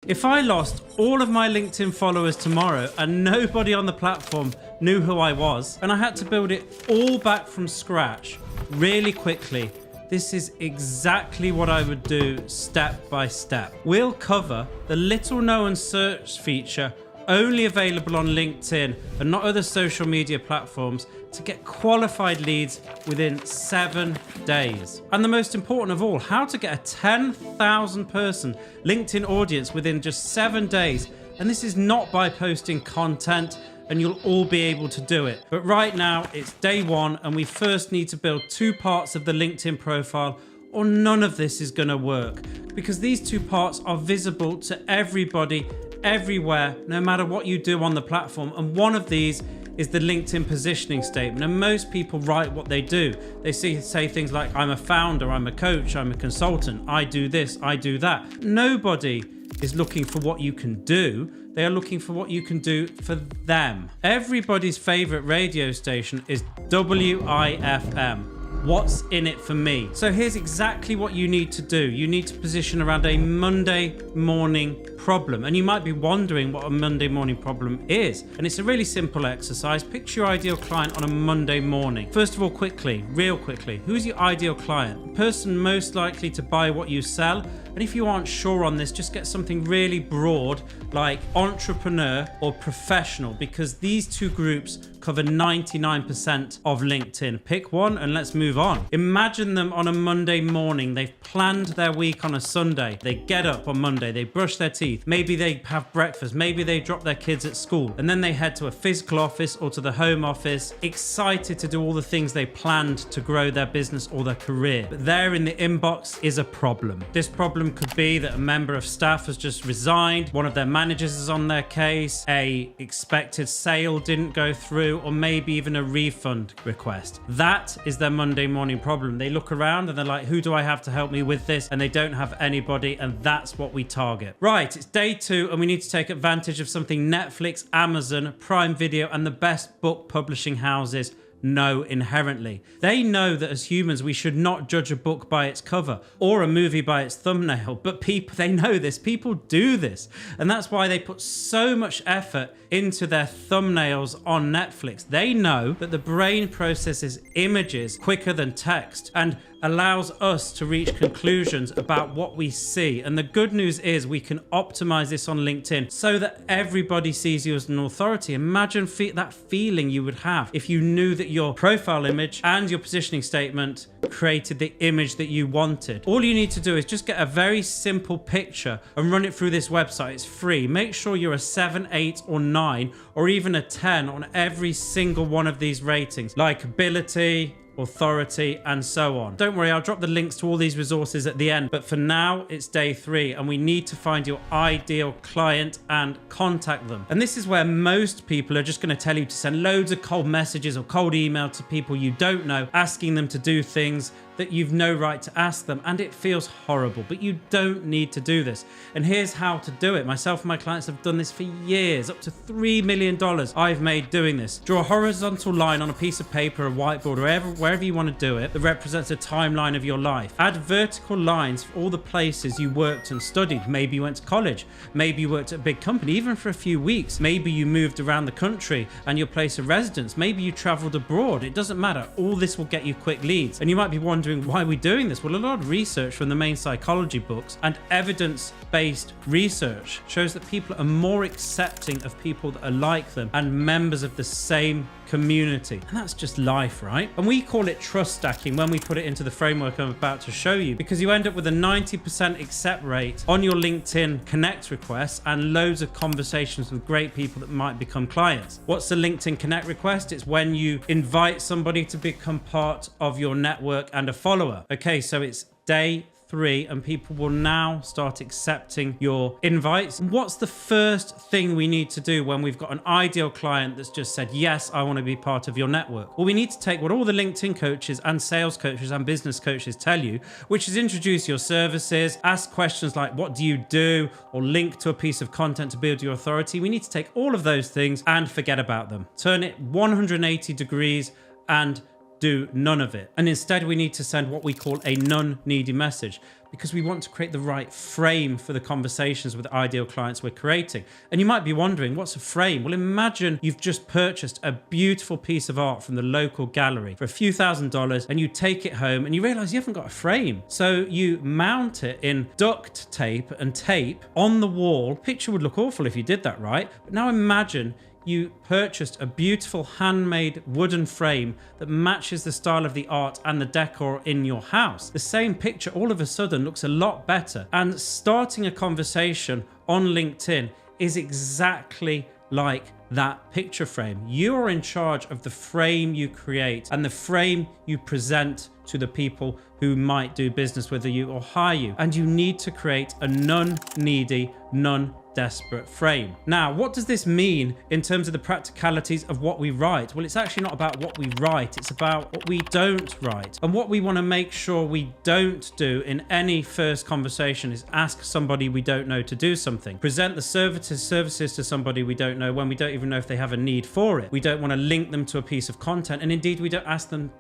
If I lost all of my LinkedIn followers tomorrow and nobody on the platform knew who I was, and I had to build it all back from scratch really quickly, this is exactly what I would do step by step. We'll cover the little known search feature only available on LinkedIn and not other social media platforms to get qualified leads within 7 days. And the most important of all, how to get a 10,000 person LinkedIn audience within just 7 days. And this is not by posting content, and you'll all be able to do it. But right now it's day 1 and we first need to build 2 parts of the LinkedIn profile, or none of this is going to work, because these 2 parts are visible to everybody everywhere, no matter what you do on the platform. And one of these is the LinkedIn positioning statement. And most people write what they do. They say things like, I'm a founder, I'm a coach, I'm a consultant, I do this, I do that. Nobody is looking for what you can do. They are looking for what you can do for them. Everybody's favorite radio station is WIFM. What's in it for me? So here's exactly what you need to do. You need to position around a Monday morning problem. And you might be wondering what a Monday morning problem is. And it's a really simple exercise. Picture your ideal client on a Monday morning. First of all, real quickly, who's your ideal client? The person most likely to buy what you sell. And if you aren't sure on this, just get something really broad like entrepreneur or professional, because these 2 groups cover 99% of LinkedIn. Pick one and let's move on. Imagine them on a Monday morning. They've planned their week on a Sunday. They get up on Monday, they brush their teeth, maybe they have breakfast, maybe they drop their kids at school, and then they head to a physical office or to the home office, excited to do all the things they planned to grow their business or their career. But there in the inbox is a problem. This problem could be that a member of staff has just resigned, one of their managers is on their case, a expected sale didn't go through, or maybe even a refund request. That is their Monday morning problem. They look around and they're like, who do I have to help me with this? And they don't have anybody, and that's what we target. Right, it's day 2 and we need to take advantage of something Netflix, Amazon, Prime Video and the best book publishing houses know inherently. They know that as humans we should not judge a book by its cover or a movie by its thumbnail, but they know this. People do this, and that's why they put so much effort into their thumbnails on Netflix. They know that the brain processes images quicker than text and allows us to reach conclusions about what we see. And the good news is we can optimize this on LinkedIn so that everybody sees you as an authority. Imagine that feeling you would have if you knew that your profile image and your positioning statement created the image that you wanted. All you need to do is just get a very simple picture and run it through this website. It's free. Make sure you're a 7, 8 or 9 or even a 10 on every single one of these ratings, likability, authority, and so on. Don't worry, I'll drop the links to all these resources at the end, but for now it's day 3 and we need to find your ideal client and contact them. And this is where most people are just going to tell you to send loads of cold messages or cold email to people you don't know, asking them to do things that you've no right to ask them, and it feels horrible, but you don't need to do this. And here's how to do it. Myself and my clients have done this for years. Up to $3 million I've made doing this. Draw a horizontal line on a piece of paper, a whiteboard, or wherever you want to do it that represents a timeline of your life. Add vertical lines for all the places you worked and studied. Maybe you went to college, maybe you worked at a big company, even for a few weeks. Maybe you moved around the country and your place of residence. Maybe you traveled abroad. It doesn't matter. All this will get you quick leads. And you might be wondering, why are we doing this? Well, a lot of research from the main psychology books and evidence-based research shows that people are more accepting of people that are like them and members of the same community. And that's just life, right? And we call it trust stacking when we put it into the framework I'm about to show you, because you end up with a 90% accept rate on your LinkedIn Connect requests and loads of conversations with great people that might become clients. What's the LinkedIn Connect request? It's when you invite somebody to become part of your network and a follower. Okay, so it's day 3 and people will now start accepting your invites. What's the first thing we need to do when we've got an ideal client that's just said, yes, I want to be part of your network? Well, we need to take what all the LinkedIn coaches and sales coaches and business coaches tell you, which is introduce your services, ask questions like, what do you do? Or link to a piece of content to build your authority. We need to take all of those things and forget about them. Turn it 180 degrees and do none of it. And instead we need to send what we call a none-needy message, because we want to create the right frame for the conversations with ideal clients we're creating. And you might be wondering, what's a frame? Well, imagine you've just purchased a beautiful piece of art from the local gallery for a few $1,000s, and you take it home and you realize you haven't got a frame. So you mount it in duct tape and tape on the wall. Picture would look awful if you did that right. But now imagine you purchased a beautiful handmade wooden frame that matches the style of the art and the decor in your house. The same picture all of a sudden looks a lot better. And starting a conversation on LinkedIn is exactly like that picture frame. You are in charge of the frame you create and the frame you present to the people who might do business with you or hire you. And you need to create a none-needy, none-desperate frame. Now, what does this mean in terms of the practicalities of what we write? Well, it's actually not about what we write. It's about what we don't write. And what we want to make sure we don't do in any first conversation is ask somebody we don't know to do something. Present the services to somebody we don't know when we don't even know if they have a need for it. We don't want to link them to a piece of content. And indeed, we don't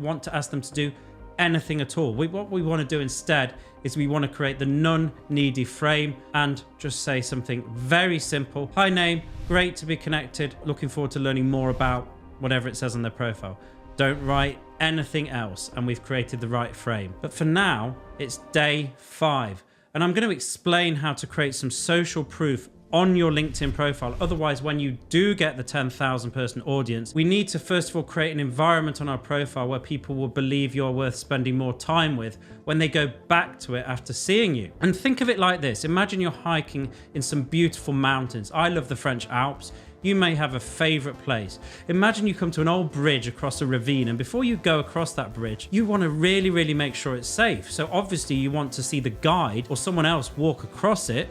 want to ask them to do anything at all. What we want to do instead is we want to create the none-needy frame and just say something very simple. Hi, name, great to be connected. Looking forward to learning more about whatever it says on their profile. Don't write anything else, and we've created the right frame. But for now, it's day 5, and I'm going to explain how to create some social proof on your LinkedIn profile. Otherwise, when you do get the 10,000 person audience, we need to first of all create an environment on our profile where people will believe you're worth spending more time with when they go back to it after seeing you. And think of it like this. Imagine you're hiking in some beautiful mountains. I love the French Alps. You may have a favorite place. Imagine you come to an old bridge across a ravine, and before you go across that bridge, you want to really make sure it's safe. So obviously you want to see the guide or someone else walk across it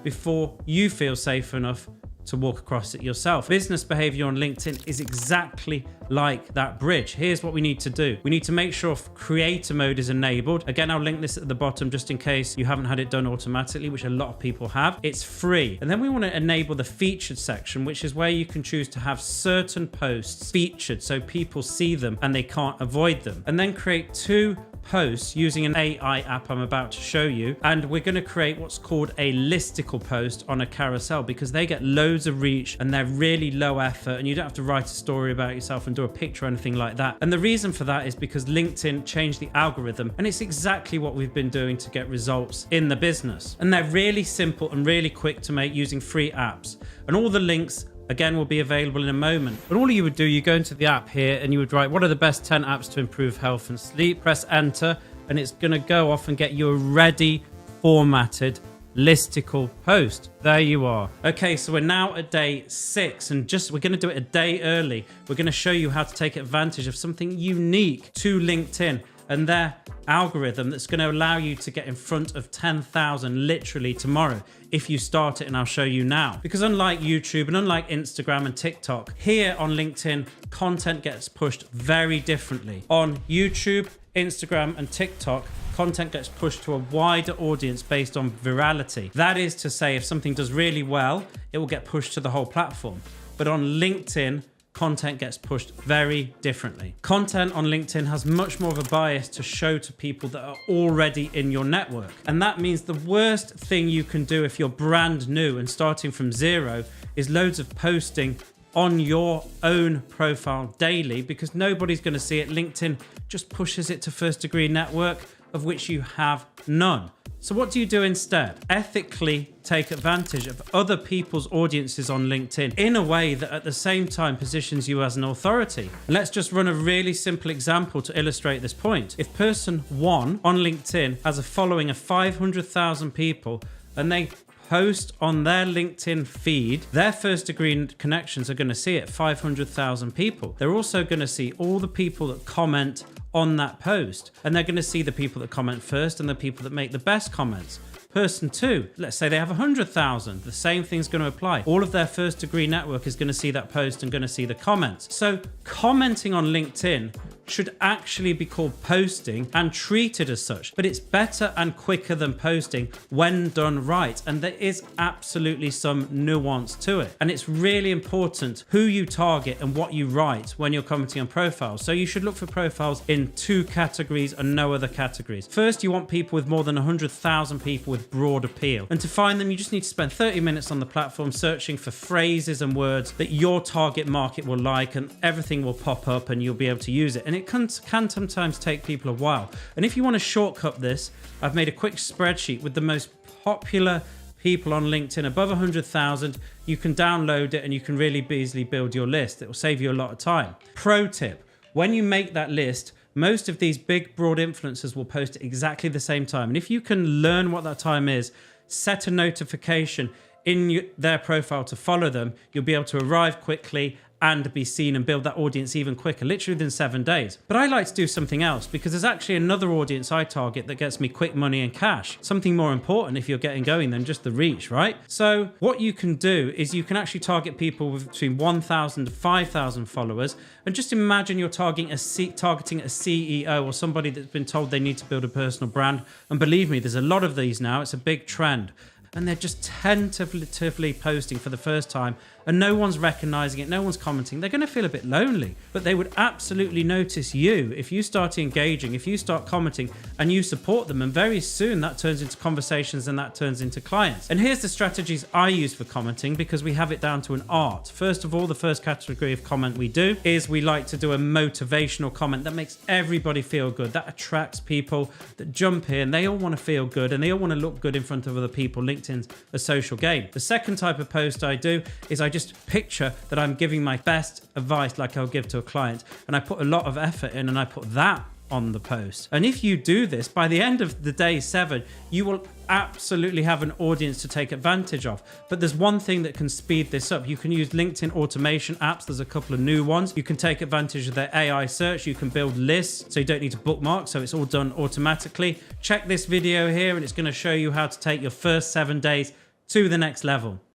before you feel safe enough to walk across it yourself. Business behavior on LinkedIn is exactly like that bridge. Here's what we need to do. We need to make sure creator mode is enabled. Again, I'll link this at the bottom just in case you haven't had it done automatically, which a lot of people have. It's free. And then we want to enable the featured section, which is where you can choose to have certain posts featured so people see them and they can't avoid them. And then create 2 posts using an AI app I'm about to show you, and we're going to create what's called a listicle post on a carousel, because they get loads of reach and they're really low effort, and you don't have to write a story about yourself and do a picture or anything like that. And the reason for that is because LinkedIn changed the algorithm, and it's exactly what we've been doing to get results in the business. And they're really simple and really quick to make using free apps, and all the links again will be available in a moment. But all you would do, you go into the app here and you would write, what are the best 10 apps to improve health and sleep? Press enter, and it's going to go off and get you a ready formatted listicle post. There you are. Okay, so we're now at day 6, and we're going to do it a day early. We're going to show you how to take advantage of something unique to LinkedIn and their algorithm that's going to allow you to get in front of 10,000 literally tomorrow if you start it, and I'll show you now. Because unlike YouTube and unlike Instagram and TikTok, here on LinkedIn, content gets pushed very differently. On YouTube, Instagram and TikTok, content gets pushed to a wider audience based on virality. That is to say, if something does really well, it will get pushed to the whole platform. But on LinkedIn, content gets pushed very differently. Content on LinkedIn has much more of a bias to show to people that are already in your network. And that means the worst thing you can do if you're brand new and starting from zero is loads of posting on your own profile daily, because nobody's going to see it. LinkedIn just pushes it to first degree network, of which you have none. So what do you do instead? Ethically take advantage of other people's audiences on LinkedIn in a way that at the same time positions you as an authority. And let's just run a really simple example to illustrate this point. If person 1 on LinkedIn has a following of 500,000 people and they post on their LinkedIn feed, their first degree connections are going to see it, 500,000 people. They're also going to see all the people that comment on that post, and they're going to see the people that comment first and the people that make the best comments. Person 2, let's say they have 100,000, the same thing's going to apply. All of their first degree network is going to see that post and going to see the comments. So commenting on LinkedIn should actually be called posting and treated as such. But it's better and quicker than posting when done right. And there is absolutely some nuance to it. And it's really important who you target and what you write when you're commenting on profiles. So you should look for profiles in 2 categories and no other categories. First, you want people with more than 100,000 people with broad appeal. And to find them, you just need to spend 30 minutes on the platform searching for phrases and words that your target market will like, and everything will pop up and you'll be able to use it. And it can sometimes take people a while. And if you want to shortcut this, I've made a quick spreadsheet with the most popular people on LinkedIn above 100,000. You can download it and you can really easily build your list. It will save you a lot of time. Pro tip: when you make that list, most of these big broad influencers will post at exactly the same time. And if you can learn what that time is, set a notification in their profile to follow them, you'll be able to arrive quickly and be seen and build that audience even quicker, literally within 7 days. But I like to do something else, because there's actually another audience I target that gets me quick money and cash. Something more important if you're getting going than just the reach, right? So what you can do is you can actually target people with between 1,000 to 5,000 followers. And just imagine you're targeting a CEO or somebody that's been told they need to build a personal brand. And believe me, there's a lot of these now. It's a big trend. And they're just tentatively posting for the first time, and no one's recognizing it, no one's commenting. They're going to feel a bit lonely, but they would absolutely notice you if you start engaging, if you start commenting and you support them. And very soon that turns into conversations and that turns into clients. And here's the strategies I use for commenting, because we have it down to an art. First of all, the first category of comment we do is we like to do a motivational comment that makes everybody feel good. That attracts people that jump in. They all want to feel good and they all want to look good in front of other people. LinkedIn's a social game. The second type of post I do is I just picture that I'm giving my best advice like I'll give to a client, and I put a lot of effort in and I put that on the post. And if you do this, by the end of the day 7, you will absolutely have an audience to take advantage of. But there's one thing that can speed this up. You can use LinkedIn automation apps. There's a couple of new ones. You can take advantage of their AI search. You can build lists so you don't need to bookmark, so it's all done automatically. Check this video here and it's going to show you how to take your first 7 days to the next level.